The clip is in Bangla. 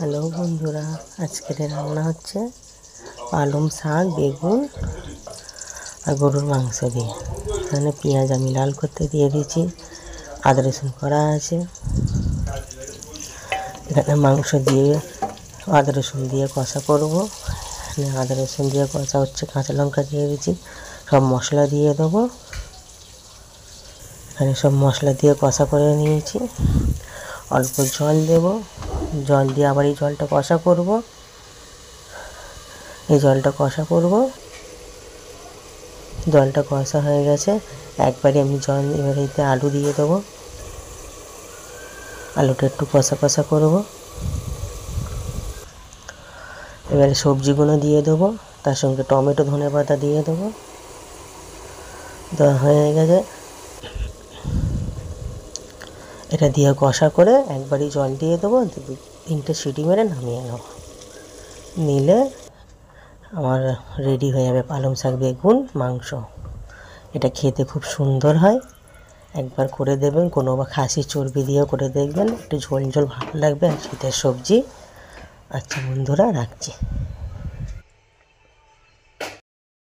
হ্যালো বন্ধুরা, আজকের রান্না হচ্ছে পালং শাক, বেগুন আর গরুর মাংস দিয়ে। এখানে পেঁয়াজ আমি লাল করতে দিয়ে দিয়েছি, আদা রসুন করা আছে। এখানে মাংস দিয়ে আদা রসুন দিয়ে কষা করব। এখানে আদা রসুন দিয়ে কষা হচ্ছে, কাঁচা লঙ্কা দিয়ে দিয়েছি, সব মশলা দিয়ে দেবো। এখানে সব মশলা দিয়ে কষা করে নিয়েছি। অল্প জল দেব, জল দিয়ে আবার এই জলটা কষা করব। জলটা কষা হয়ে গেছে। একবারে আমি জল এবারে এতে আলু দিয়ে দেবো। আলুটা একটু কষা করব। এবারে সবজিগুলো দিয়ে দেবো, তার সঙ্গে টমেটো, ধনেপাতা দিয়ে দেবো। দেওয়া হয়ে গেছে। এটা দিয়ে কষা করে একবারই জল দিয়ে দেবো, 3টে সিটি মেরে নামিয়ে নেব। নিলে আমার রেডি হয়ে যাবে পালং শাক, বেগুন, মাংস। এটা খেতে খুব সুন্দর হয়, একবার করে দেবেন। কোনো বা খাসির চর্বি দিয়েও করে দেখবেন, একটু ঝোল ঝোল ভালো লাগবে। আর শীতের সবজি। আচ্ছা বন্ধুরা, রাখছি।